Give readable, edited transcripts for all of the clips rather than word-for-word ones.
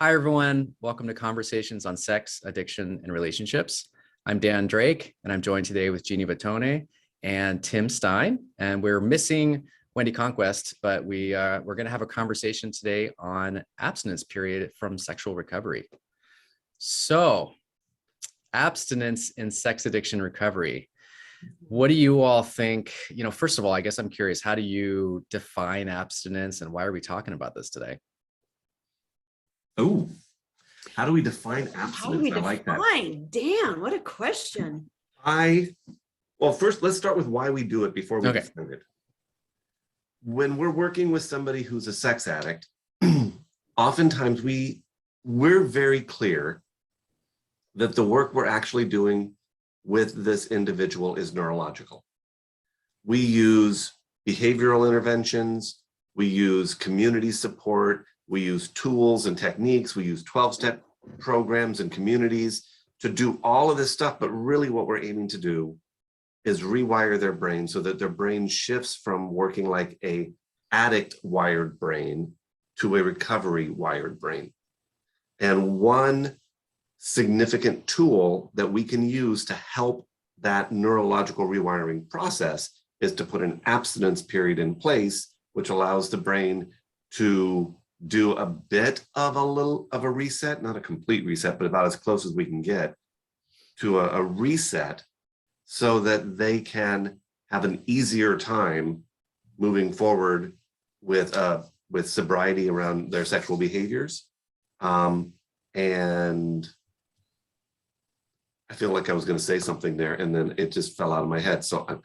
Hi, everyone. Welcome to Conversations on Sex, Addiction, and Relationships. I'm Dan Drake, and I'm joined today with Jeannie Battone and Tim Stein. And we're missing Wendy Conquest, but we're going to have a conversation today on abstinence period from sexual recovery. So, abstinence in sex addiction recovery. What do you all think? First of all, I guess I'm curious, how do you define abstinence and why are we talking about this today? Oh, how do we define abstinence? How do we like define? Dan, what a question. Well, first, let's start with why we do it before we Okay. define it. When we're working with somebody who's a sex addict, oftentimes we're very clear that the work we're actually doing with this individual is neurological. We use behavioral interventions, we use community support, we use tools and techniques, we use 12-step programs and communities to do all of this stuff, but really what we're aiming to do is rewire their brain so that their brain shifts from working like a addict wired brain to a recovery wired brain. And one significant tool that we can use to help that neurological rewiring process is to put an abstinence period in place, which allows the brain to do a bit of a reset, not a complete reset, but about as close as we can get to a reset so that they can have an easier time moving forward with sobriety around their sexual behaviors. And I feel like I was going to say something there and then it just fell out of my head. So I'm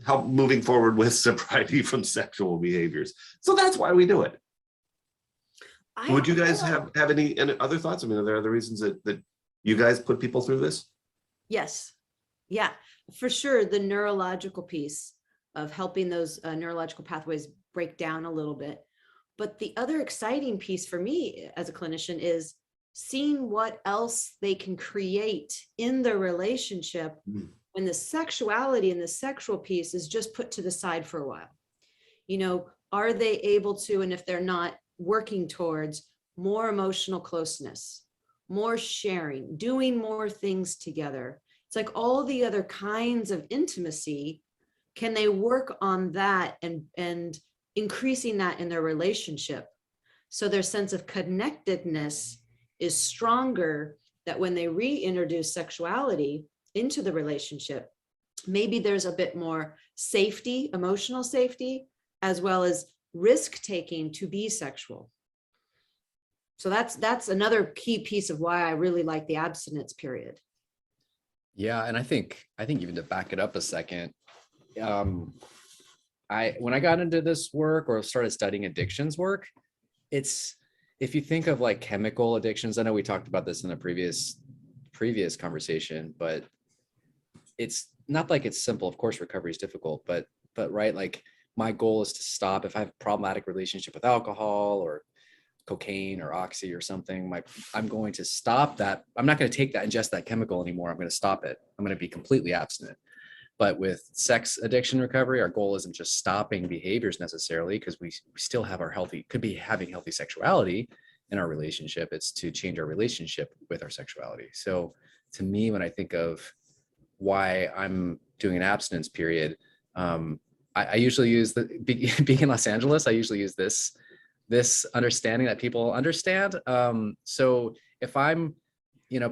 help moving forward with sobriety from sexual behaviors. So that's why we do it. Would you guys have any other thoughts? I mean, are there other reasons that you guys put people through this? Yes. Yeah, for sure. The neurological piece of helping those neurological pathways break down a little bit. But the other exciting piece for me as a clinician is seeing what else they can create in the relationship when the sexuality and the sexual piece is just put to the side for a while. Are they able to, and if they're not, working towards more emotional closeness, more sharing, doing more things together. It's like all the other kinds of intimacy. Can they work on that and increasing that in their relationship so their sense of connectedness is stronger, that when they reintroduce sexuality into the relationship, maybe there's a bit more safety, emotional safety, as well as risk-taking to be sexual. So that's another key piece of why I really like the abstinence period. Yeah, and I think even to back it up a second, when I got into this work or started studying addictions work, it's, if you think of like chemical addictions, I know we talked about this in a previous conversation, but it's not like it's simple. Of course, recovery is difficult, but right, like my goal is to stop if I have a problematic relationship with alcohol or cocaine or oxy or something. I'm going to stop that. I'm not going to take that, ingest that chemical anymore. I'm going to stop it. I'm going to be completely abstinent. But with sex addiction recovery, our goal isn't just stopping behaviors necessarily, because we still have could be having healthy sexuality in our relationship. It's to change our relationship with our sexuality. So to me, when I think of why I'm doing an abstinence period, I usually use being in Los Angeles, I usually use this understanding that people understand. So if I'm,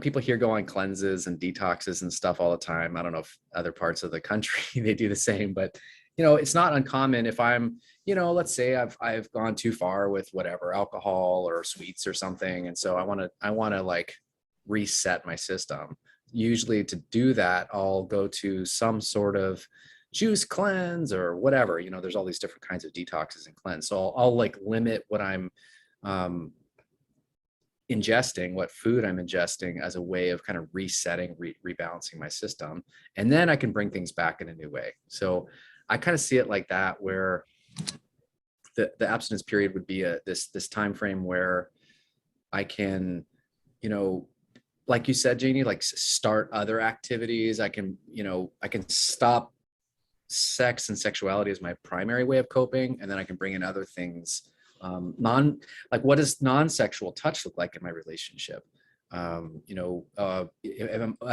people here go on cleanses and detoxes and stuff all the time. I don't know if other parts of the country, they do the same, but it's not uncommon if I'm, let's say I've gone too far with whatever, alcohol or sweets or something. And so I want to like reset my system. Usually to do that, I'll go to some sort of juice cleanse or whatever. There's all these different kinds of detoxes and cleanse. So I'll like limit what I'm ingesting, what food I'm ingesting, as a way of kind of resetting, rebalancing my system. And then I can bring things back in a new way. So I kind of see it like that, where the abstinence period would be this time frame where I can, like you said, Jeannie, like start other activities. I can stop sex and sexuality as my primary way of coping, and then I can bring in other things Like, what does non-sexual touch look like in my relationship? Other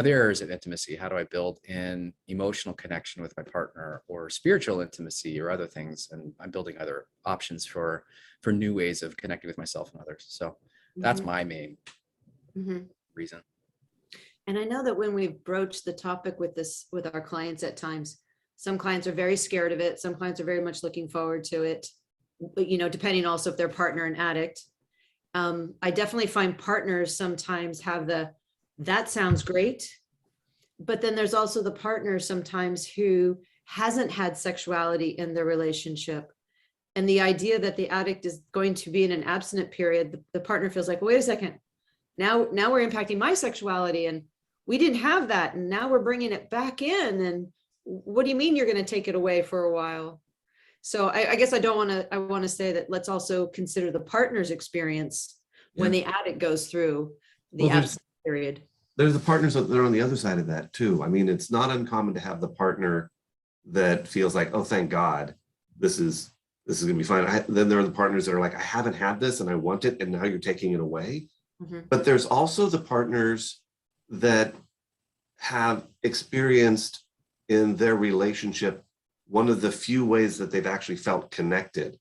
areas of intimacy, how do I build in emotional connection with my partner, or spiritual intimacy, or other things? And I'm building other options for new ways of connecting with myself and others. So that's my main reason. And I know that when we've broached the topic with our clients at times, some clients are very scared of it. Some clients are very much looking forward to it, but, depending also if their partner an addict. I definitely find partners sometimes have that sounds great, but then there's also the partner sometimes who hasn't had sexuality in their relationship. And the idea that the addict is going to be in an abstinent period, the partner feels like, wait a second, now we're impacting my sexuality, and we didn't have that, and now we're bringing it back in. And what do you mean you're going to take it away for a while? So I guess I want to say that let's also consider the partner's experience when the addict goes through the abstinence period. There's the partners that are on the other side of that too. I mean, it's not uncommon to have the partner that feels like, oh, thank God, this is going to be fine. Then there are the partners that are like, I haven't had this and I want it, and now you're taking it away. But there's also the partners that have experienced in their relationship, one of the few ways that they've actually felt connected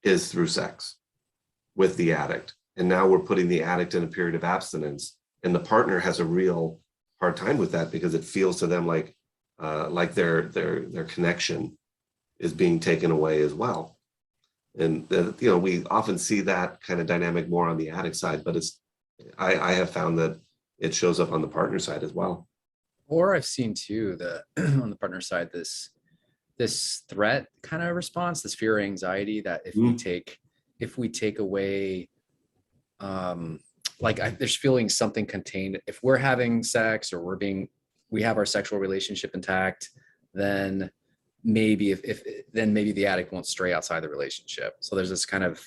is through sex with the addict. And now we're putting the addict in a period of abstinence, and the partner has a real hard time with that because it feels to them like their connection is being taken away as well. And we often see that kind of dynamic more on the addict side, but I have found that it shows up on the partner side as well. Or I've seen too, on the partner side, this threat kind of response, this fear or anxiety that if we take away, there's feeling something contained. If we're having sex, or we have our sexual relationship intact, then maybe then maybe the addict won't stray outside the relationship. So there's this kind of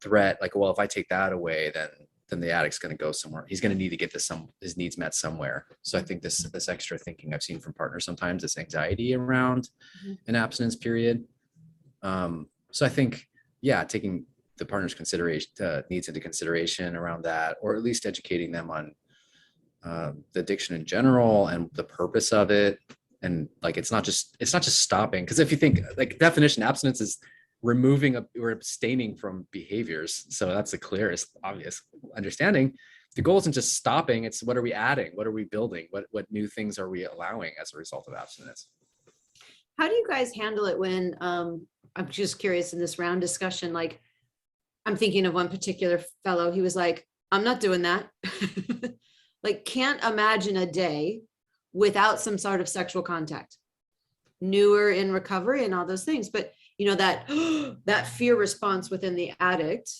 threat, like, well, if I take that away, then the addict's going to go somewhere. He's going to need to get his needs met somewhere. So I think this extra thinking I've seen from partners sometimes, this anxiety around an abstinence period. So I think, taking the partner's needs into consideration around that, or at least educating them on the addiction in general and the purpose of it. And like, it's not just stopping. Because if you think, like, definition, abstinence is removing or abstaining from behaviors. So that's the clearest, obvious understanding. The goal isn't just stopping. It's what are we adding? What are we building? What new things are we allowing as a result of abstinence? How do you guys handle it when, I'm just curious in this round discussion, like, I'm thinking of one particular fellow, he was like, I'm not doing that. Like, can't imagine a day without some sort of sexual contact. Newer in recovery and all those things. But that fear response within the addict,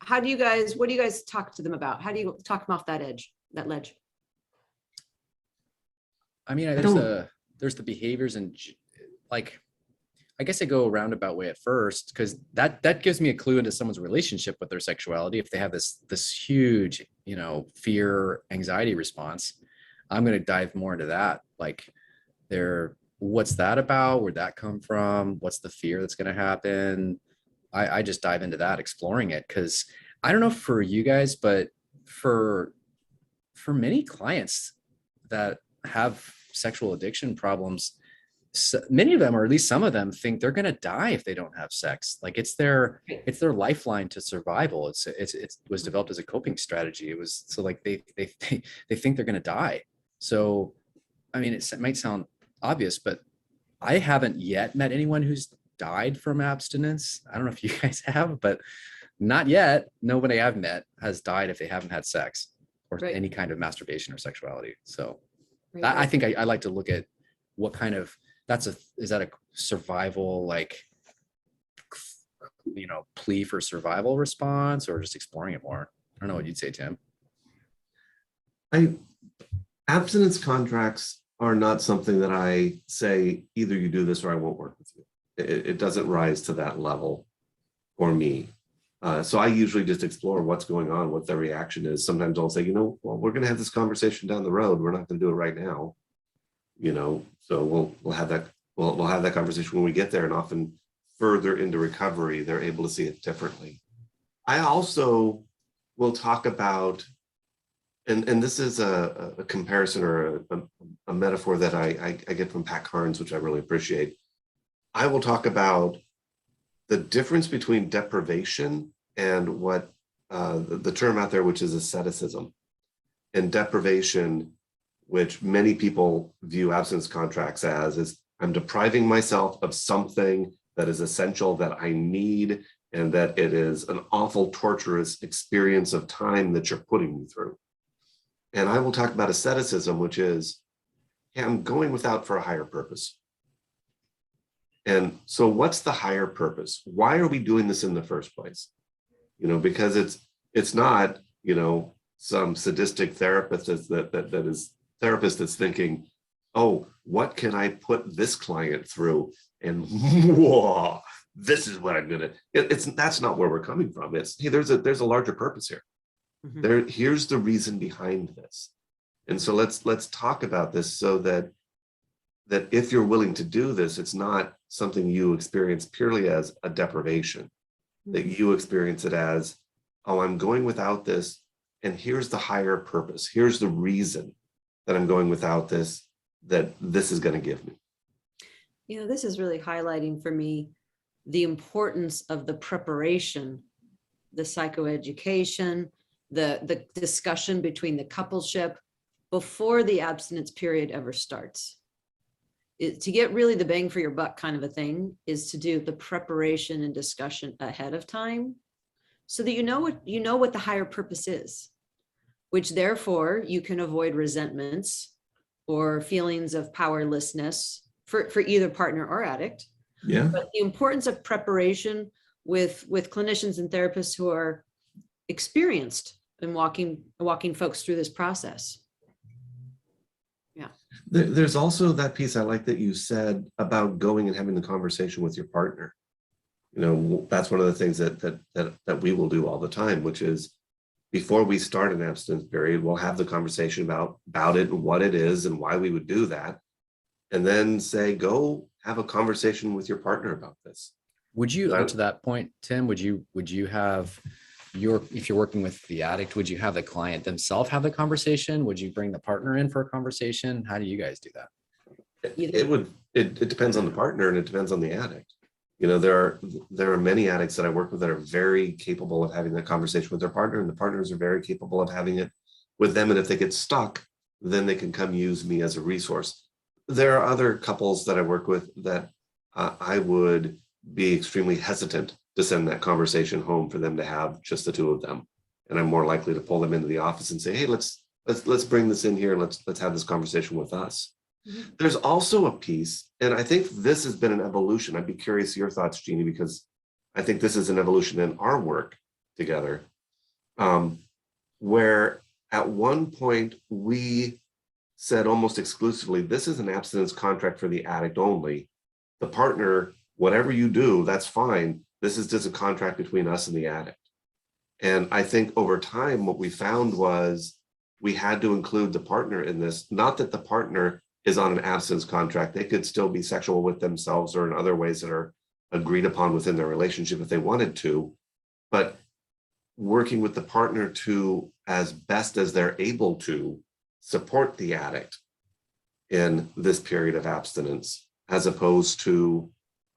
what do you guys talk to them about? How do you talk them off that ledge? I mean, there's the behaviors, and like, I guess I go a roundabout way at first, because that gives me a clue into someone's relationship with their sexuality. If they have this huge, fear, anxiety response, I'm going to dive more into that. Like, what's that about? Where'd that come from? What's the fear that's going to happen? I just dive into that, exploring it. Because I don't know for you guys, but for many clients that have sexual addiction problems, many of them, or at least some of them, think they're going to die if they don't have sex. Like, it's their lifeline to survival. It was developed as a coping strategy. It was so, like, they think they're going to die. So, I mean, it might sound obvious, but I haven't yet met anyone who's died from abstinence. I don't know if you guys have, but not yet. Nobody I've met has died if they haven't had sex or any kind of masturbation or sexuality. So I think I like to look at what kind of, is that a survival, like, plea for survival response, or just exploring it more? I don't know what you'd say, Tim. Abstinence contracts are not something that I say, either you do this or I won't work with you. It doesn't rise to that level for me. So I usually just explore what's going on, what their reaction is. Sometimes I'll say, well, we're going to have this conversation down the road. We're not going to do it right now. So we'll have that conversation when we get there. And often further into recovery, they're able to see it differently. I also will talk about, and this is a comparison or a metaphor that I get from Pat Carnes, which I really appreciate. I will talk about the difference between deprivation and what the term out there, which is asceticism, and deprivation, which many people view abstinence contracts as, is I'm depriving myself of something that is essential, that I need, and that it is an awful, torturous experience of time that you're putting me through. And I will talk about asceticism, which is, hey, I'm going without for a higher purpose. And so what's the higher purpose? Why are we doing this in the first place? You know, because it's not, you know, some sadistic therapist that's thinking, oh, what can I put this client through? And whoa, this is what I'm gonna. That's not where we're coming from. It's, hey, there's a larger purpose here. Mhm. Here's the reason behind this. And so let's talk about this so that if you're willing to do this, it's not something you experience purely as a deprivation, that you experience it as, oh, I'm going without this, and here's the higher purpose. Here's the reason that I'm going without this, that this is going to give me. You know, this is really highlighting for me the importance of the preparation, the psychoeducation, the discussion between the coupleship before the abstinence period ever starts. To get really the bang for your buck kind of a thing is to do the preparation and discussion ahead of time, so that you know what the higher purpose is, which therefore you can avoid resentments or feelings of powerlessness for either partner or addict. Yeah. But the importance of preparation with clinicians and therapists who are experienced in walking folks through this process. Yeah. There's also that piece I like that you said about going and having the conversation with your partner. You know, that's one of the things that we will do all the time, which is before we start an abstinence period, we'll have the conversation about it and what it is and why we would do that. And then say, go have a conversation with your partner about this. Would you, to that point, Tim, would you have if you're working with the addict, would you have the client themselves have the conversation? Would you bring the partner in for a conversation? How do you guys do that? It depends on the partner and it depends on the addict. You know, there are many addicts that I work with that are very capable of having that conversation with their partner, and the partners are very capable of having it with them. And if they get stuck, then they can come use me as a resource. There are other couples that I work with that I would be extremely hesitant to send that conversation home for them to have just the two of them. And I'm more likely to pull them into the office and say, hey, let's bring this in here. Let's have this conversation with us. Mm-hmm. There's also a piece, and I think this has been an evolution. I'd be curious your thoughts, Jeannie, because I think this is an evolution in our work together, where at one point we said almost exclusively, this is an abstinence contract for the addict only. The partner, whatever you do, that's fine. This is just a contract between us and the addict. And I think over time, what we found was we had to include the partner in this. Not that the partner is on an abstinence contract. They could still be sexual with themselves or in other ways that are agreed upon within their relationship if they wanted to. But working with the partner to, as best as they're able to, support the addict in this period of abstinence, as opposed to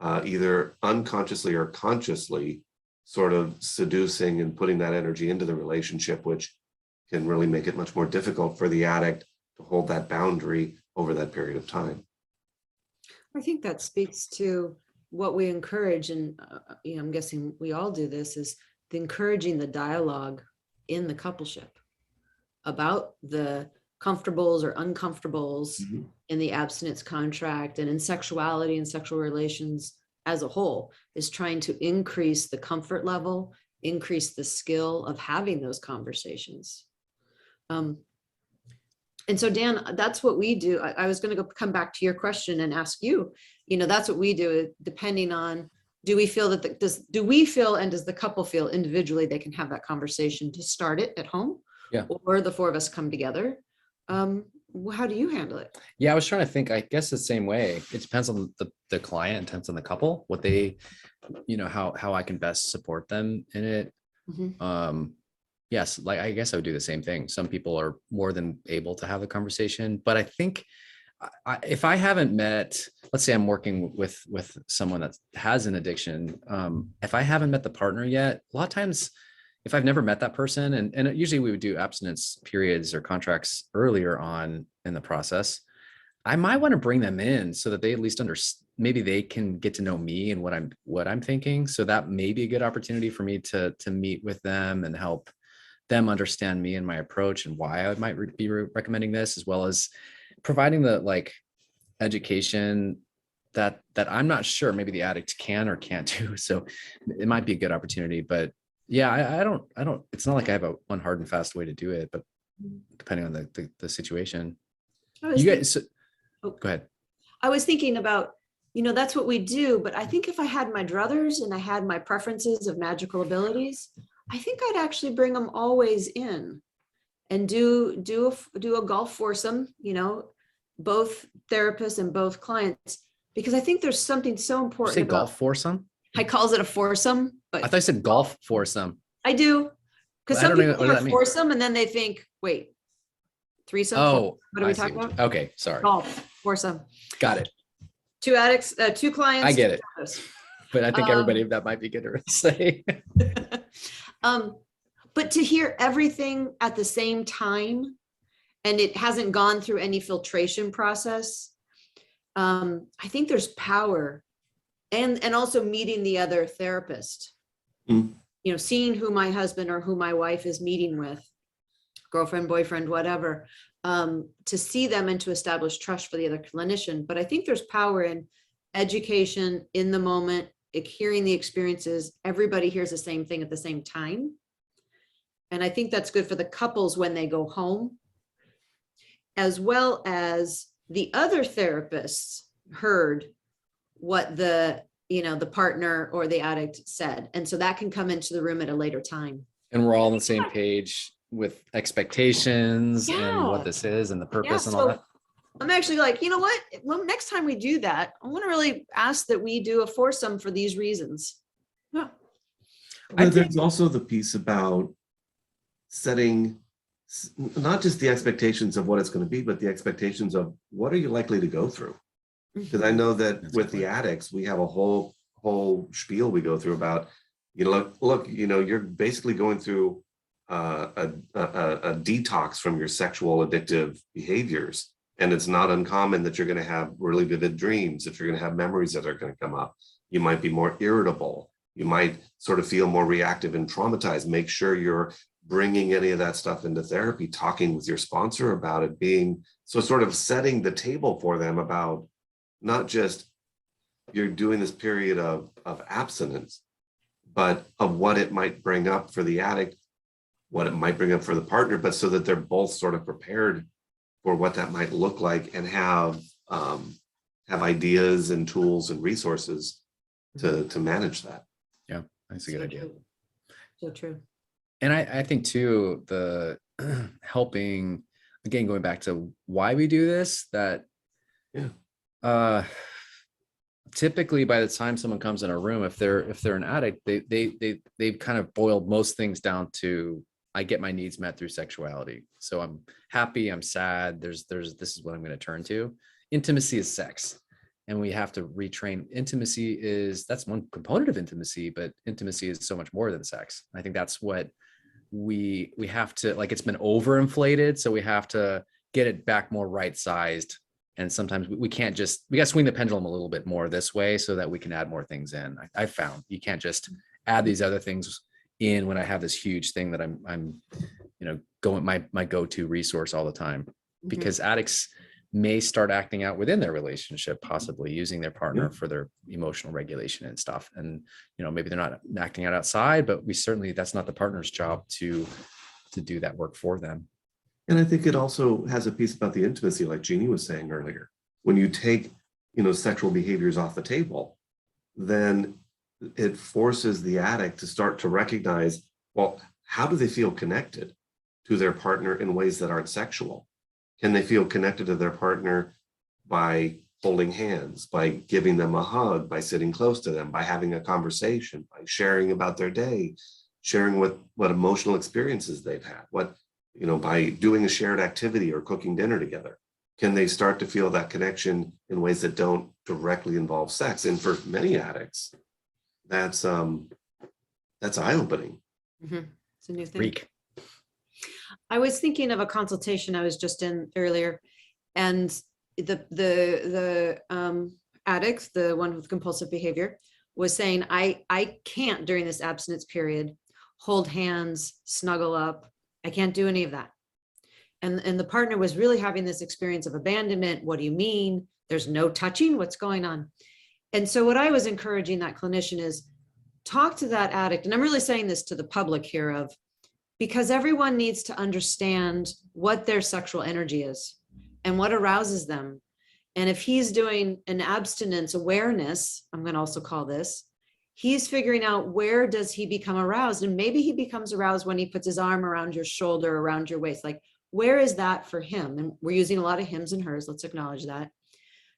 either unconsciously or consciously sort of seducing and putting that energy into the relationship, which can really make it much more difficult for the addict to hold that boundary over that period of time. I think that speaks to what we encourage, and I'm guessing we all do this, is encouraging the dialogue in the coupleship about the comfortables or uncomfortables mm-hmm. in the abstinence contract and in sexuality and sexual relations as a whole, is trying to increase the comfort level, increase the skill of having those conversations. And so, Dan, that's what we do. I was going to come back to your question and ask you, that's what we do, depending on, do we feel that do we feel, and does the couple feel individually they can have that conversation to start it at home? Yeah. Or the four of us come together? how do you handle it? Yeah, I was trying to think, I guess the same way. It depends on the client, it depends on the couple, what they, how I can best support them in it. Mhm. Yes, like I guess I would do the same thing. Some people are more than able to have the conversation, but I think if I haven't met, let's say I'm working with someone that has an addiction, if I haven't met the partner yet, a lot of times, if I've never met that person, and usually we would do abstinence periods or contracts earlier on in the process, I might want to bring them in so that they at least maybe they can get to know me and what I'm thinking. So that may be a good opportunity for me to meet with them and help them understand me and my approach and why I might be recommending this, as well as providing the like education that I'm not sure maybe the addict can or can't do. So it might be a good opportunity. But yeah, I don't. It's not like I have a one hard and fast way to do it, but depending on the situation. I was You thinking, guys, oh, go ahead. I was thinking about, that's what we do, but I think if I had my druthers and I had my preferences of magical abilities, I think I'd actually bring them always in and do a golf foursome, both therapists and both clients, because I think there's something so Did you important say about, golf foursome? I calls it a foursome, I but thought you said golf foursome. I do. Because I some don't know, people what does hear that mean? foursome and then they think, wait, threesome? Oh, What are I we see talking what about? okay, sorry. Golf, foursome. Got it. Two addicts, two clients. I get two it. therapists. But I think everybody that might be good to say. But to hear everything at the same time, and it hasn't gone through any filtration process, I think there's power, and also meeting the other therapist. Mm. Seeing who my husband or who my wife is meeting with, girlfriend, boyfriend, whatever, to see them and to establish trust for the other clinician. But I think there's power in education in the moment, hearing the experiences. Everybody hears the same thing at the same time. And I think that's good for the couples when they go home, as well as the other therapists heard what the partner or the addict said. And so that can come into the room at a later time. And we're all on the same page with expectations and what Yeah. this is and the Yeah, purpose and all so that. I'm actually like, you know what? Well, next time we do that, I want to really ask that we do a foursome for these reasons. Yeah. But there's also the piece about setting not just the expectations of what it's going to be, but the expectations of what are you likely to go through. Because I know that That's with good the addicts, we have a whole spiel we go through about, look, you're basically going through a detox from your sexual addictive behaviors. And it's not uncommon that you're going to have really vivid dreams, that you're going to have memories that are going to come up. You might be more irritable. You might sort of feel more reactive and traumatized. Make sure you're bringing any of that stuff into therapy, talking with your sponsor about it, being so sort of setting the table for them about not just you're doing this period of abstinence, but of what it might bring up for the addict, what it might bring up for the partner, but so that they're both sort of prepared for what that might look like and have ideas and tools and resources to manage that. Yeah, that's a good idea. True. So true. And I think too, the helping, again, going back to why we do this, that typically by the time someone comes in a room, if they're an addict, they've kind of boiled most things down to, I get my needs met through sexuality. So I'm happy, I'm sad, this is what I'm going to turn to. Intimacy is sex. And we have to retrain. That's one component of intimacy, but intimacy is so much more than sex. I think that's what we have to, like, it's been overinflated. So we have to get it back more right-sized. And sometimes we can't we got to swing the pendulum a little bit more this way so that we can add more things in. I found you can't just add these other things in when I have this huge thing that I'm going my go-to resource all the time, because addicts may start acting out within their relationship, possibly using their partner for their emotional regulation and stuff. And, maybe they're not acting out outside, but that's not the partner's job to do that work for them. And I think it also has a piece about the intimacy, like Jeannie was saying earlier. When you take, sexual behaviors off the table, then it forces the addict to start to recognize, well, how do they feel connected to their partner in ways that aren't sexual? Can they feel connected to their partner by holding hands, by giving them a hug, by sitting close to them, by having a conversation, by sharing about their day, sharing what emotional experiences they've had, by doing a shared activity or cooking dinner together? Can they start to feel that connection in ways that don't directly involve sex? And for many addicts, that's eye-opening. It's a new thing. Freak. I was thinking of a consultation I was just in earlier, and the addict, the one with compulsive behavior, was saying, I can't during this abstinence period hold hands, snuggle up. I can't do any of that. And the partner was really having this experience of abandonment. What do you mean? There's no touching? What's going on? And so what I was encouraging that clinician is talk to that addict. And I'm really saying this to the public here because everyone needs to understand what their sexual energy is and what arouses them. And if he's doing an abstinence awareness, I'm going to also call this, he's figuring out where does he become aroused. And maybe he becomes aroused when he puts his arm around your shoulder, around your waist. Like, where is that for him? And we're using a lot of hims and hers. Let's acknowledge that.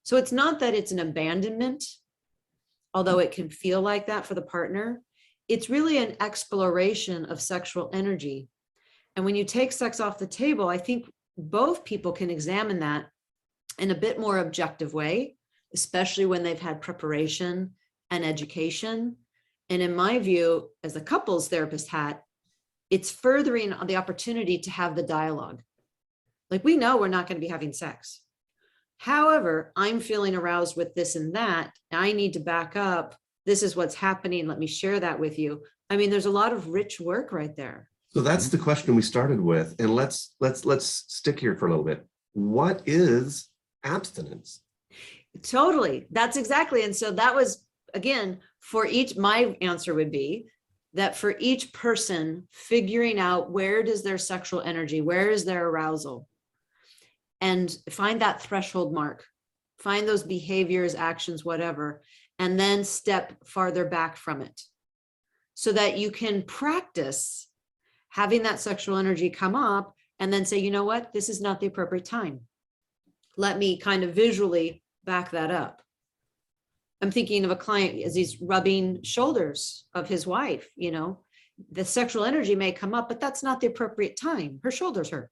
So it's not that it's an abandonment, although it can feel like that for the partner. It's really an exploration of sexual energy. And when you take sex off the table, I think both people can examine that in a bit more objective way, especially when they've had preparation and education. And in my view, as a couples therapist hat, it's furthering the opportunity to have the dialogue. Like, we know we're not going to be having sex. However, I'm feeling aroused with this and that. I need to back up. This is what's happening. Let me share that with you. I mean, there's a lot of rich work right there. So that's the question we started with. And let's stick here for a little bit. What is abstinence? Totally. That's exactly. And so that was, again, for each, my answer would be that for each person, figuring out where does their sexual energy, where is their arousal, and find that threshold mark, find those behaviors, actions, whatever, and then step farther back from it so that you can practice having that sexual energy come up and then say, you know what, this is not the appropriate time. Let me kind of visually back that up. I'm thinking of a client as he's rubbing shoulders of his wife, the sexual energy may come up, but that's not the appropriate time. Her shoulders hurt.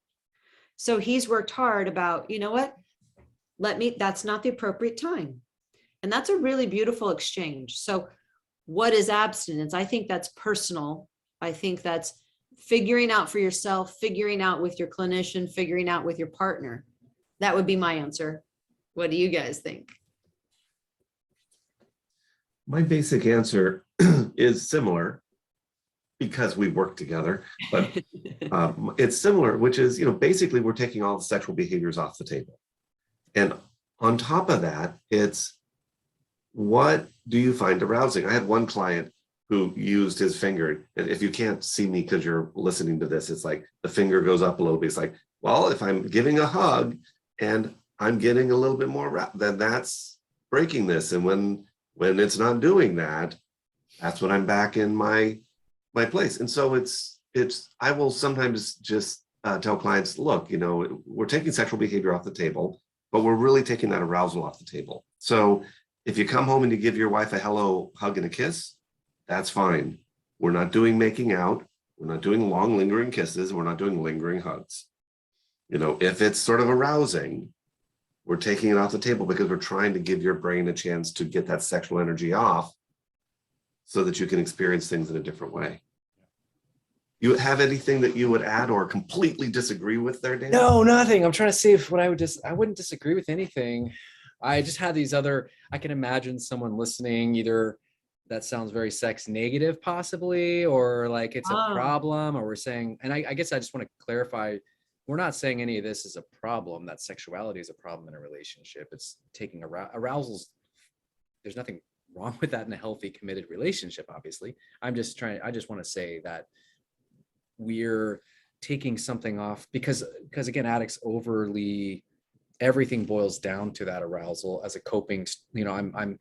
So he's worked hard about, you know what, that's not the appropriate time. And that's a really beautiful exchange. So what is abstinence? I think that's personal. I think that's figuring out for yourself, figuring out with your clinician, figuring out with your partner. That would be my answer. What do you guys think? My basic answer is similar because we work together, but it's similar, which is, basically we're taking all the sexual behaviors off the table. And on top of that, it's what do you find arousing? I had one client who used his finger, and if you can't see me because you're listening to this, it's like the finger goes up a little bit. It's like, well, if I'm giving a hug and I'm getting a little bit more, then that's breaking this. And when it's not doing that, that's when I'm back in my place. And so I will sometimes just tell clients, look, we're taking sexual behavior off the table, but we're really taking that arousal off the table. So if you come home and you give your wife a hello, hug, and a kiss, that's fine. We're not doing making out. We're not doing long lingering kisses. We're not doing lingering hugs. If it's sort of arousing, we're taking it off the table because we're trying to give your brain a chance to get that sexual energy off so that you can experience things in a different way. You have anything that you would add or completely disagree with there, Dan? No, nothing. I'm trying to see if I wouldn't disagree with anything. I just had these I can imagine someone listening, either that sounds very sex negative possibly, or like it's a problem, or we're saying, and I guess I just want to clarify, we're not saying any of this is a problem, that sexuality is a problem in a relationship. It's taking arousals. There's nothing wrong with that in a healthy, committed relationship, obviously. I just want to say that we're taking something off because again, addicts overly everything boils down to that arousal as a coping. I'm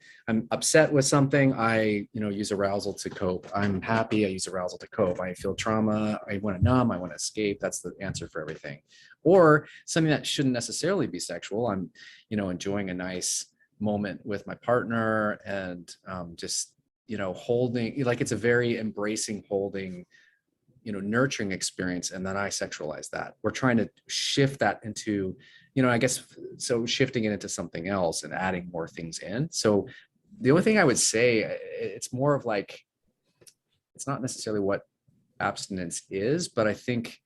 upset with something, I use arousal to cope. I'm happy, I use arousal to cope. I feel trauma, I want to numb, I want to escape. That's the answer for everything. Or something that shouldn't necessarily be sexual, I'm enjoying a nice moment with my partner, and just holding, like, it's a very embracing, holding, nurturing experience. And then I sexualize that. We're trying to shift that into, I guess, so shifting it into something else and adding more things in. So the only thing I would say, it's more of like, it's not necessarily what abstinence is, but I think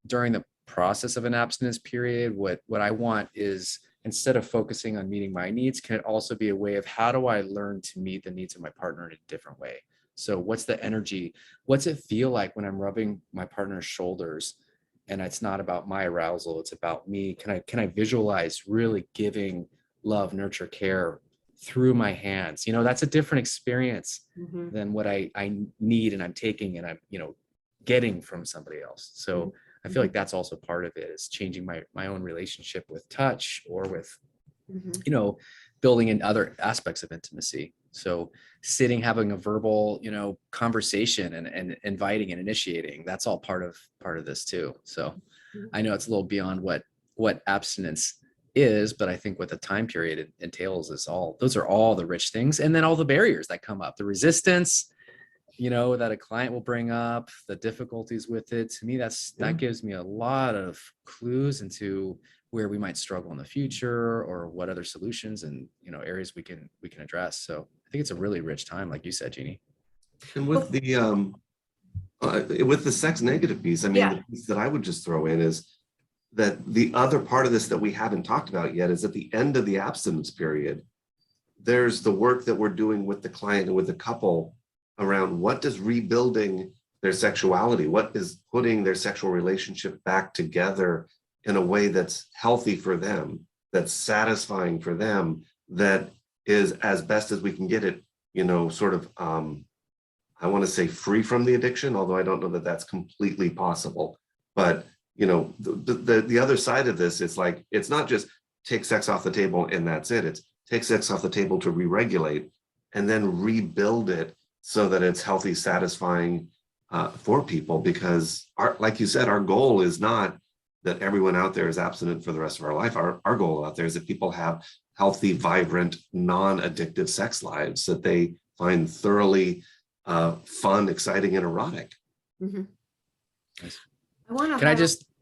during the process of an abstinence period, what I want is, instead of focusing on meeting my needs, can it also be a way of, how do I learn to meet the needs of my partner in a different way? So what's the energy? What's it feel like when I'm rubbing my partner's shoulders and it's not about my arousal, it's about me? Can I visualize really giving love, nurture, care through my hands? That's a different experience than what I need and I'm taking and I'm, getting from somebody else. So I feel like that's also part of it, is changing my own relationship with touch, or with, building in other aspects of intimacy. So sitting, having a verbal, conversation, and inviting and initiating, that's all part of this too. So I know it's a little beyond what abstinence is, but I think what the time period it entails is those are all the rich things. And then all the barriers that come up, the resistance, that a client will bring up, the difficulties with it. To me, that gives me a lot of clues into where we might struggle in the future, or what other solutions and areas we can address. So I think it's a really rich time, like you said, Jeannie. And with the sex negative piece, I mean, the piece that I would just throw in is that the other part of this that we haven't talked about yet is, at the end of the abstinence period, there's the work that we're doing with the client and with the couple around what does rebuilding their sexuality, what is putting their sexual relationship back together in a way that's healthy for them, that's satisfying for them, that is as best as we can get it, sort of, I want to say free from the addiction, although I don't know that that's completely possible. But, the other side of this is, like, it's not just take sex off the table and that's it. It's take sex off the table to re-regulate and then rebuild it so that it's healthy, satisfying for people. Because like you said, our goal is not that everyone out there is abstinent for the rest of our life. Our goal out there is that people have healthy, vibrant, non-addictive sex lives that they find thoroughly fun, exciting, and erotic. Mm-hmm. Nice.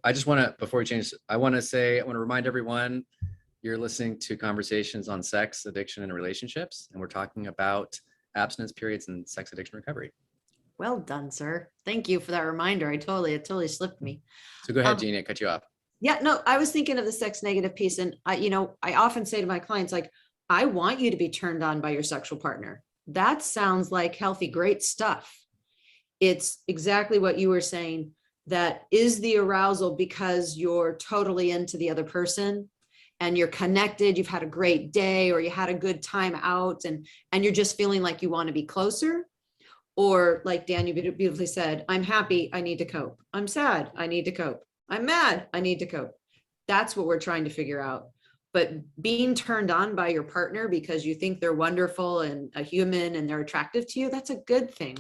I just want to, before we change, I want to remind everyone, you're listening to Conversations on Sex, Addiction, and Relationships, and we're talking about abstinence periods and sex addiction recovery. Well done, sir. Thank you for that reminder. It totally slipped me. So go ahead, Jeannie, I cut you off. Yeah, no, I was thinking of the sex negative piece. And I often say to my clients, like, I want you to be turned on by your sexual partner. That sounds like healthy, great stuff. It's exactly what you were saying. That is the arousal because you're totally into the other person and you're connected, you've had a great day, or you had a good time out, and you're just feeling like you want to be closer. Or like Dan, you beautifully said, I'm happy, I need to cope. I'm sad, I need to cope. I'm mad, I need to cope. That's what we're trying to figure out. But being turned on by your partner because you think they're wonderful and a human and they're attractive to you, that's a good thing.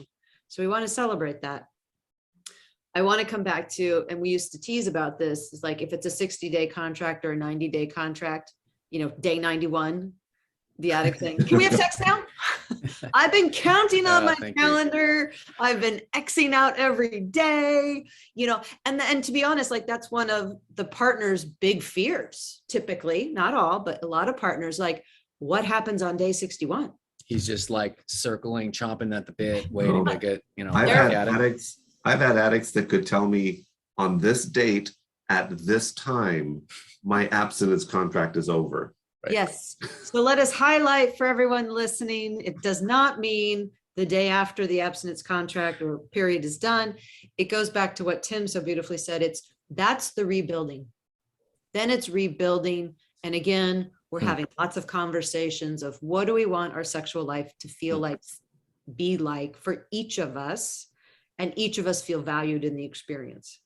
So we want to celebrate that. I want to come back to, and we used to tease about this, is like, if it's a 60-day contract or a 90-day contract, day 91, the addict thing, can we have sex now? I've been counting on my calendar. I've been Xing out every day, and to be honest, like, that's one of the partner's big fears, typically, not all, but a lot of partners, like, what happens on day 61? He's just like circling, chomping at the bit, waiting to get, I've had addicts that could tell me, on this date at this time, my abstinence contract is over. Right. Yes. So let us highlight for everyone listening, it does not mean the day after the abstinence contract or period is done. It goes back to what Tim so beautifully said. That's the rebuilding. Then it's rebuilding. And again, we're having lots of conversations of, what do we want our sexual life to feel like, be like for each of us, and each of us feel valued in the experience.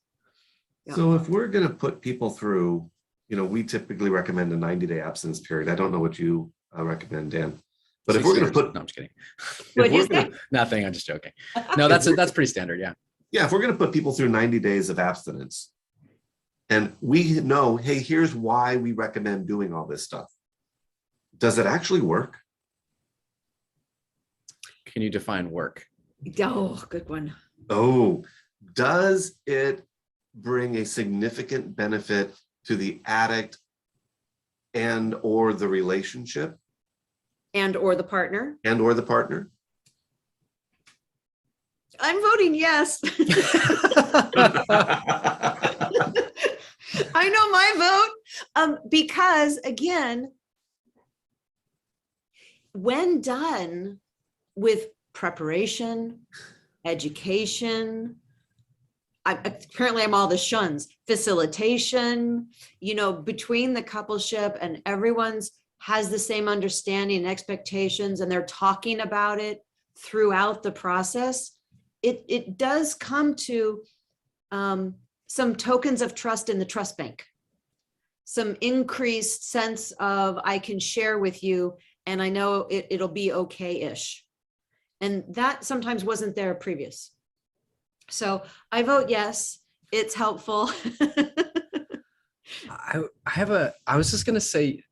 So if we're going to put people through we typically recommend a 90-day abstinence period. I don't know what you recommend, Dan. But if 6 we're going years. to put, No, I'm just kidding. What'd you we're gonna, say? Nothing. I'm just joking. No, that's pretty standard. Yeah. if we're going to put people through 90 days of abstinence, and we know, hey, here's why we recommend doing all this stuff. Does it actually work? Can you define work? Oh, good one. Oh, does it bring a significant benefit to the addict and or the relationship And or the partner. and or the partner? I'm voting yes. I know my vote. Because again, when done with preparation, education, apparently I'm all the shuns, facilitation, between the coupleship and everyone's has the same understanding and expectations, and they're talking about it throughout the process, it does come to some tokens of trust in the trust bank, some increased sense of I can share with you and I know it'll be okay-ish. And that sometimes wasn't there previous. So I vote yes, it's helpful. I was just going to say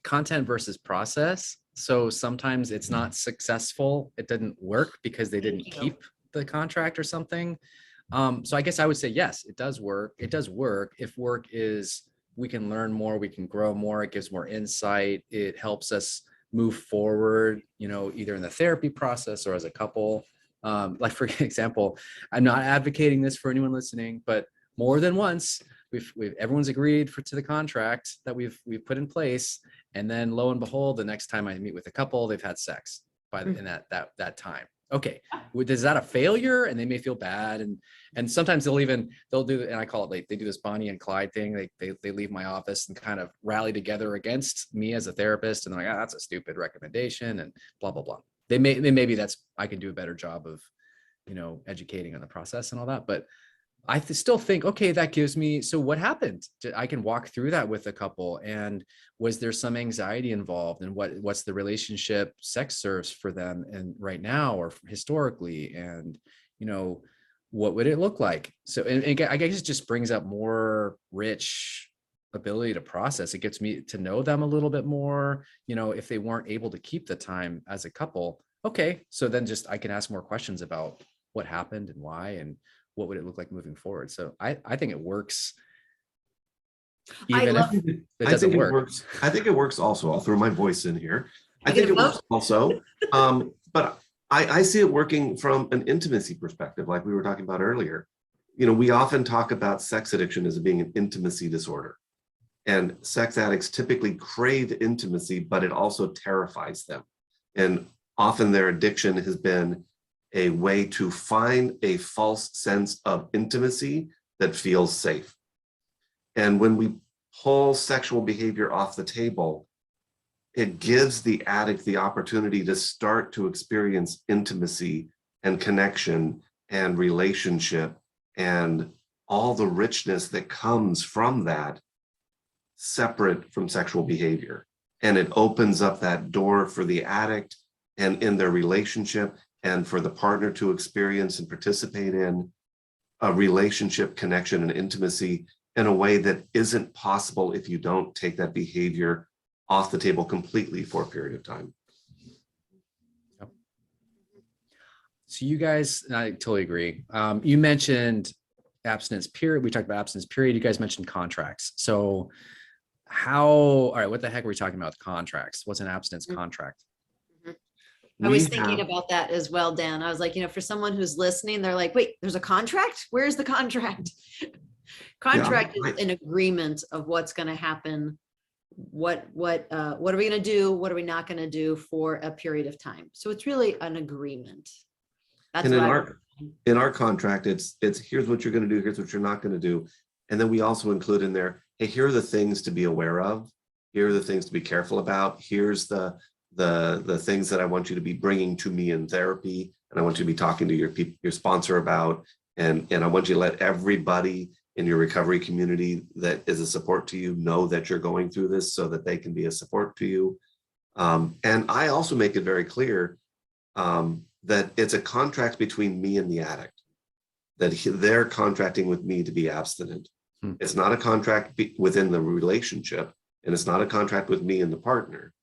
content versus process. So sometimes it's not successful. It didn't work because they didn't keep the contract or something. So I guess I would say, yes, it does work. It does work. If work is, we can learn more, we can grow more, it gives more insight. It helps us move forward, either in the therapy process or as a couple. Like for example, I'm not advocating this for anyone listening, but more than once, everyone's agreed to the contract that we've put in place. And then lo and behold, the next time I meet with a couple, they've had sex in that time. Okay, is that a failure? And they may feel bad. And sometimes they'll do, and I call it they do this Bonnie and Clyde thing. They leave my office and kind of rally together against me as a therapist. And they're like, that's a stupid recommendation and blah, blah, blah. Maybe I can do a better job of, educating on the process and all that. But I still think, okay, that gives me, so what happened? I can walk through that with a couple. And was there some anxiety involved, and what's the relationship sex serves for them and right now or historically, and what would it look like? So, and I guess it just brings up more rich ability to process. It gets me to know them a little bit more, if they weren't able to keep the time as a couple. Okay, so then I can ask more questions about what happened and why, and what would it look like moving forward? So I think it works. Even if it doesn't work. I think it works also. I'll throw my voice in here. I think it works also. But I see it working from an intimacy perspective, like we were talking about earlier. We often talk about sex addiction as being an intimacy disorder. And sex addicts typically crave intimacy, but it also terrifies them. And often their addiction has been a way to find a false sense of intimacy that feels safe. And when we pull sexual behavior off the table, it gives the addict the opportunity to start to experience intimacy and connection and relationship and all the richness that comes from that, separate from sexual behavior. And it opens up that door for the addict and in their relationship, and for the partner to experience and participate in a relationship connection and intimacy in a way that isn't possible if you don't take that behavior off the table completely for a period of time. Yep. So you guys, I totally agree. You mentioned abstinence period. We talked about abstinence period. You guys mentioned contracts. So all right, what the heck are we talking about with contracts? What's an abstinence contract? I was thinking about that as well, Dan. I was like, for someone who's listening, they're like, wait, there's a contract? Where's the contract? Contract is an agreement of what's going to happen. What are we going to do? What are we not going to do for a period of time? So it's really an agreement. That's and in our contract, it's here's what you're going to do, here's what you're not going to do. And then we also include in there, hey, here are the things to be aware of. Here are the things to be careful about. Here's the things that I want you to be bringing to me in therapy, and I want you to be talking to your sponsor about, and I want you to let everybody in your recovery community that is a support to you know that you're going through this so that they can be a support to you. And I also make it very clear that it's a contract between me and the addict, that they're contracting with me to be abstinent. It's not a contract within the relationship, and it's not a contract with me and the partner.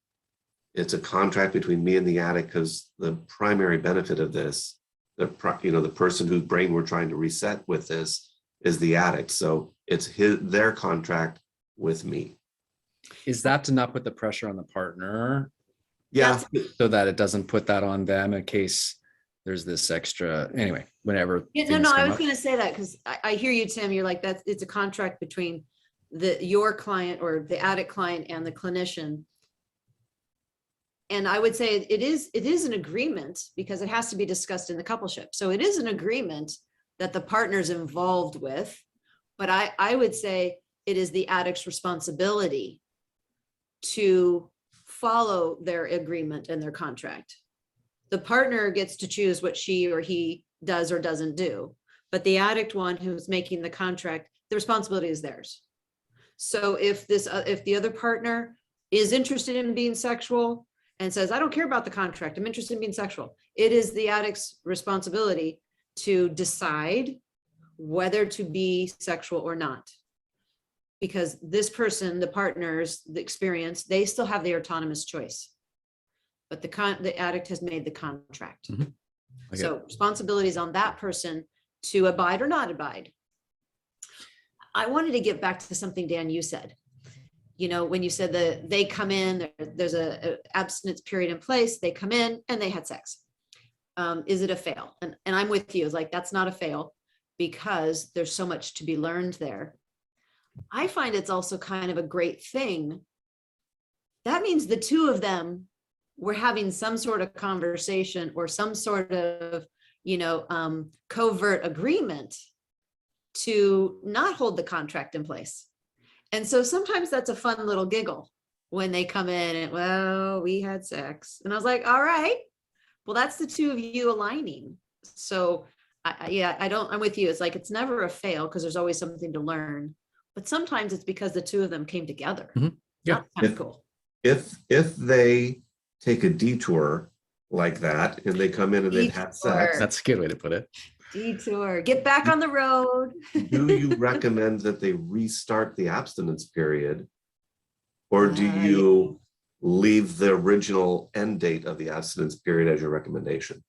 It's a contract between me and the addict, because the primary benefit of this, the person whose brain we're trying to reset with this is the addict. So it's their contract with me. Is that to not put the pressure on the partner? Yeah. So that it doesn't put that on them in case there's this extra, anyway, whenever. Yeah, no, I was going to say that because I hear you, Tim. You're like, it's a contract between your client or the addict client and the clinician. And I would say it is an agreement, because it has to be discussed in the coupleship. So it is an agreement that the partner's involved with, but I would say it is the addict's responsibility to follow their agreement and their contract. The partner gets to choose what she or he does or doesn't do, but the addict one who's making the contract, the responsibility is theirs. So if the other partner is interested in being sexual and says, I don't care about the contract, I'm interested in being sexual, it is the addict's responsibility to decide whether to be sexual or not. Because this person, the partners, the experience, they still have their autonomous choice. But the addict has made the contract. Mm-hmm. Okay. So responsibility is on that person to abide or not abide. I wanted to get back to something, Dan, you said. When you said that they come in, there's a abstinence period in place, they come in and they had sex. Is it a fail? And I'm with you. It's like, that's not a fail, because there's so much to be learned there. I find it's also kind of a great thing. That means the two of them were having some sort of conversation or some sort of, covert agreement to not hold the contract in place. And so sometimes that's a fun little giggle when they come in and, well, we had sex. And I was like, all right, well, that's the two of you aligning. So I'm with you. It's like, it's never a fail, because there's always something to learn. But sometimes it's because the two of them came together. Mm-hmm. Yeah. That's kind of cool. If they take a detour like that and they come in and they've had sex, that's a good way to put it. Detour, get back on the road. do you recommend that they restart the abstinence period, or do you leave the original end date of the abstinence period as your recommendation?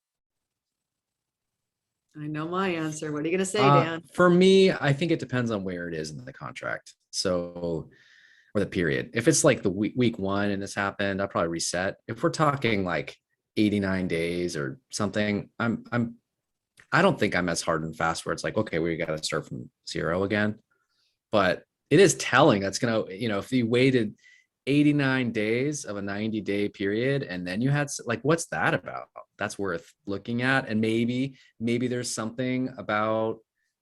I know my answer. What are you going to say, Dan? For me, I think it depends on where it is in the contract. So, or the period. If it's like the week one and this happened, I'll probably reset. If we're talking like 89 days or something, I don't think I'm as hard and fast where it's like, okay, we got to start from zero again. But it is telling that's going to, if you waited 89 days of a 90-day period and then you had, like, what's that about? That's worth looking at. And maybe there's something about,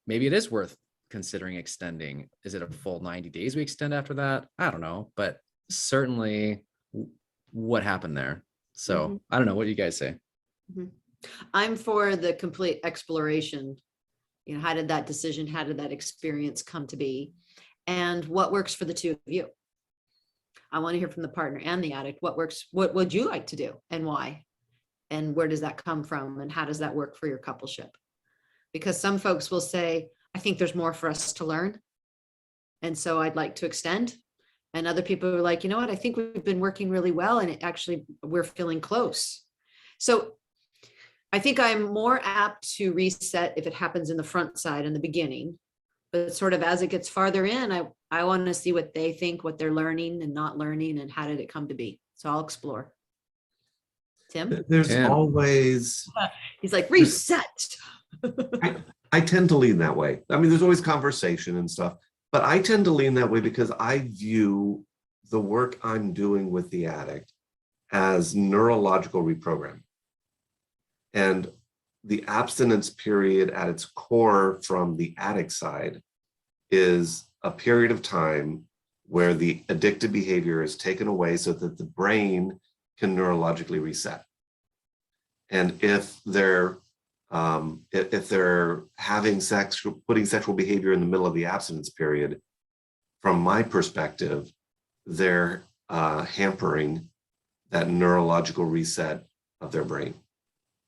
maybe it is worth considering extending. Is it a full 90 days we extend after that? I don't know, but certainly what happened there. So I don't know. What do you guys say? Mm-hmm. I'm for the complete exploration. How did that experience come to be? And what works for the two of you? I want to hear from the partner and the addict. What works? What would you like to do and why? And where does that come from? And how does that work for your coupleship? Because some folks will say, I think there's more for us to learn, and so I'd like to extend. And other people are like, you know what? I think we've been working really well, and we're feeling close. So I think I'm more apt to reset if it happens in the front side in the beginning, but sort of as it gets farther in, I want to see what they think, what they're learning and not learning, and how did it come to be. So I'll explore. Tim? There's always... He's like, reset. I tend to lean that way. I mean, there's always conversation and stuff, but I tend to lean that way because I view the work I'm doing with the addict as neurological reprogramming. And the abstinence period at its core from the addict side is a period of time where the addictive behavior is taken away so that the brain can neurologically reset. And if they're If they're having sex, putting sexual behavior in the middle of the abstinence period, from my perspective, they're hampering that neurological reset of their brain.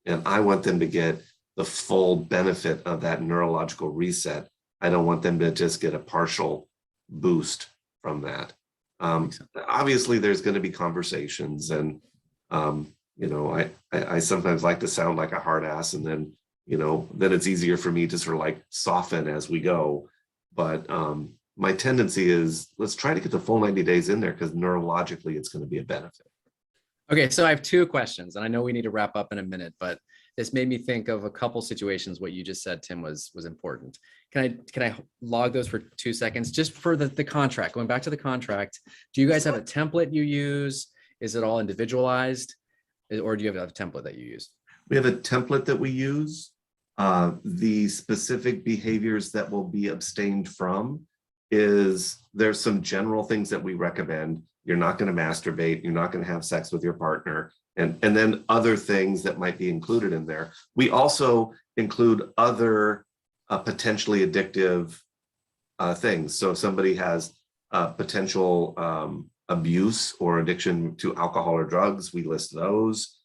And I want them to get the full benefit of that neurological reset. I don't want them to just get a partial boost from that. Obviously, there's going to be conversations, and I sometimes like to sound like a hard ass, and then then it's easier for me to sort of like soften as we go. But my tendency is, let's try to get the full 90 days in there, because neurologically it's going to be a benefit. Okay, so I have two questions, and I know we need to wrap up in a minute, but this made me think of a couple situations. What you just said, Tim, was important. Can I log those for 2 seconds, just for the contract? Going back to the contract, do you guys have a template you use? Is it all individualized, or do you have a template that you use? We have a template that we use. The specific behaviors that will be abstained from there's some general things that we recommend. You're not going to masturbate. You're not going to have sex with your partner. And then other things that might be included in there. We also include other potentially addictive things. So if somebody has potential abuse or addiction to alcohol or drugs, we list those.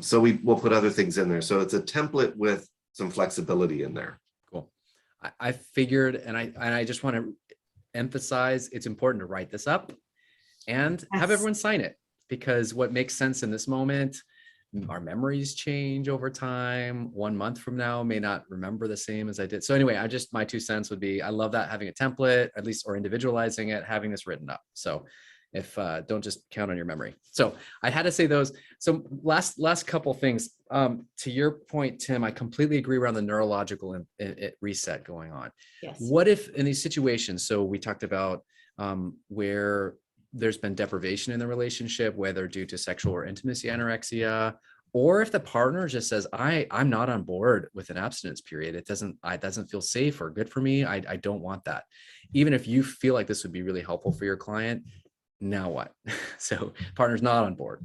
So we'll put other things in there. So it's a template with some flexibility in there. Cool. I figured, and I just want to emphasize, it's important to write this up and have everyone sign it, because what makes sense in this moment, our memories change over time. 1 month from now may not remember the same as I did. So anyway, my 2 cents would be, I love that, having a template, at least, or individualizing it, having this written up. So if don't just count on your memory. So I had to say those. So last couple things. To your point, Tim, I completely agree around the neurological reset going on. Yes. What if in these situations, so we talked about where there's been deprivation in the relationship, whether due to sexual or intimacy anorexia, or if the partner just says, I'm not on board with an abstinence period. It doesn't feel safe or good for me. I don't want that. Even if you feel like this would be really helpful for your client, now what? So partner's not on board.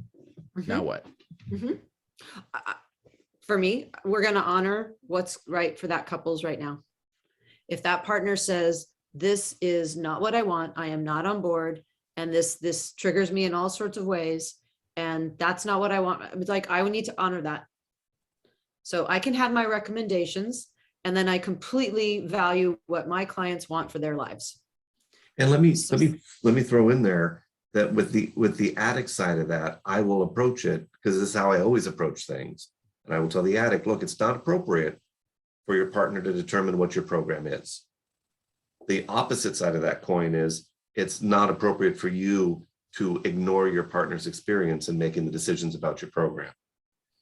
Mm-hmm. Now what? Mm-hmm. For me, we're going to honor what's right for that couple's right now. If that partner says, this is not what I want, I am not on board, and this triggers me in all sorts of ways, and that's not what I want, it's like, I would need to honor that. So I can have my recommendations, and then I completely value what my clients want for their lives. And let me throw in there that with the addict side of that, I will approach it, because this is how I always approach things. And I will tell the addict, look, it's not appropriate for your partner to determine what your program is. The opposite side of that coin is, it's not appropriate for you to ignore your partner's experience in making the decisions about your program.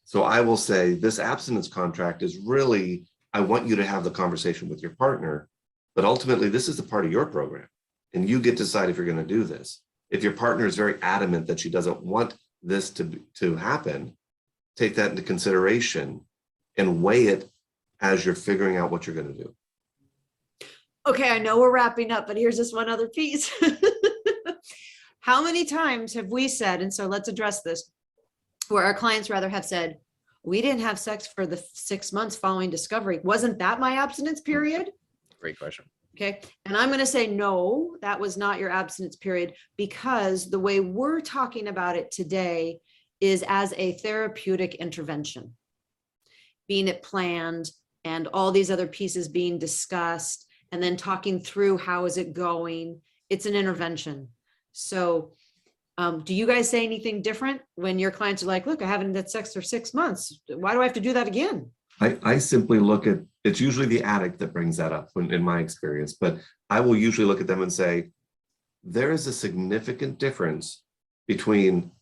So I will say, this abstinence contract is really, I want you to have the conversation with your partner, but ultimately this is the part of your program, and you get to decide if you're going to do this. If your partner is very adamant that she doesn't want this to happen, take that into consideration and weigh it as you're figuring out what you're going to do. Okay, I know we're wrapping up, but here's this one other piece. How many times have we said, and so let's address this, where our clients rather have said, we didn't have sex for the 6 months following discovery. Wasn't that my abstinence period? Great question. Okay. And I'm going to say, no, that was not your abstinence period, because the way we're talking about it today is as a therapeutic intervention, being it planned and all these other pieces being discussed, and then talking through how is it going. It's an intervention. So do you guys say anything different when your clients are like, look, I haven't had sex for 6 months. Why do I have to do that again? I simply look at, it's usually the addict that brings that up in my experience, but I will usually look at them and say, there is a significant difference between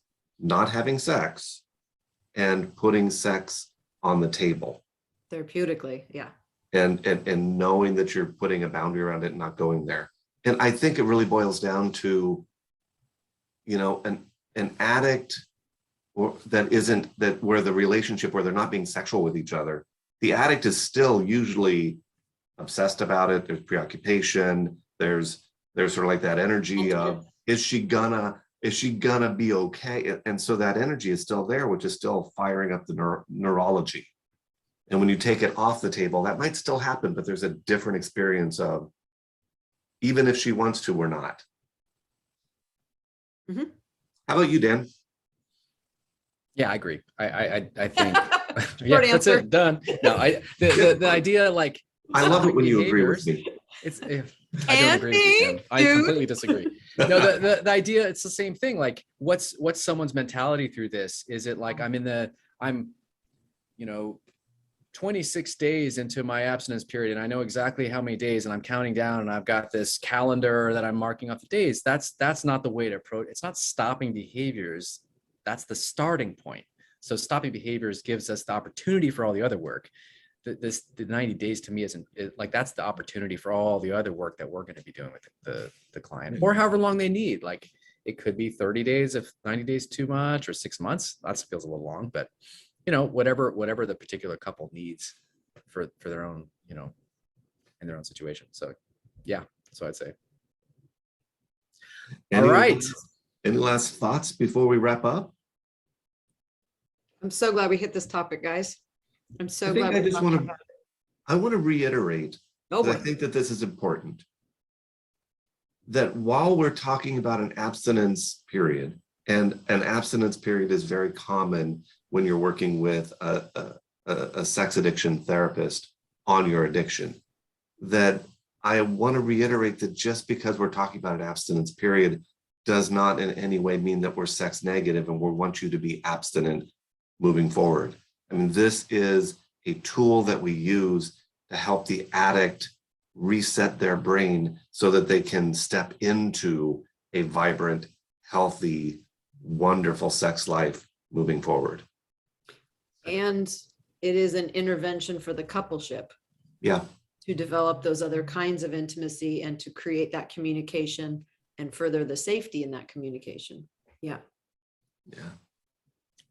not having sex and putting sex on the table. Therapeutically, yeah. And knowing that you're putting a boundary around it and not going there. And I think it really boils down to, an addict or where the relationship, where they're not being sexual with each other, the addict is still usually obsessed about it. There's preoccupation. There's sort of like that energy of, is she gonna be okay? And so that energy is still there, which is still firing up the neurology. And when you take it off the table, that might still happen, but there's a different experience of, even if she wants to or not. Mhm. How about you, Dan? Yeah, I agree. I think yeah, Short that's answer. it. Done. No, the idea, like, I love it stopping when you agree with behaviors, me. it's I don't Can agree with you, be, Tim. I dude. completely disagree. No, the idea, it's the same thing. Like, what's someone's mentality through this? Is it like I'm, you know, 26 days into my abstinence period and I know exactly how many days and I'm counting down and I've got this calendar that I'm marking off the days. That's not the way to approach. It's not stopping behaviors. That's the starting point. So stopping behaviors gives us the opportunity for all the other work. The 90 days to me isn't like, that's the opportunity for all the other work that we're going to be doing with the client, or however long they need. Like, it could be 30 days if 90 days too much, or 6 months. That feels a little long, but whatever the particular couple needs for their own, in their own situation. So yeah, that's what I'd say. Any All right. Any last thoughts before we wrap up? I'm so glad we hit this topic, guys. I'm so I think glad. I just want to, I want to reiterate, Oh, that I boy. think that this is important, that while we're talking about an abstinence period, and an abstinence period is very common when you're working with a sex addiction therapist on your addiction, that I want to reiterate that just because we're talking about an abstinence period does not in any way mean that we're sex negative and we want you to be abstinent moving forward. I mean, this is a tool that we use to help the addict reset their brain so that they can step into a vibrant, healthy, wonderful sex life moving forward. And it is an intervention for the coupleship Yeah. to develop those other kinds of intimacy and to create that communication and further the safety in that communication. Yeah. Yeah.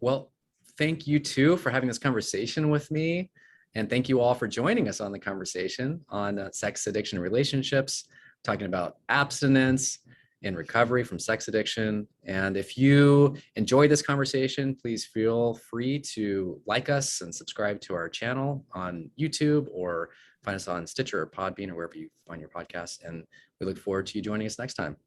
Well, thank you too for having this conversation with me. And thank you all for joining us on the conversation on sex addiction relationships, talking about abstinence and recovery from sex addiction. And if you enjoy this conversation, please feel free to like us and subscribe to our channel on YouTube, or find us on Stitcher or Podbean or wherever you find your podcasts. And we look forward to you joining us next time.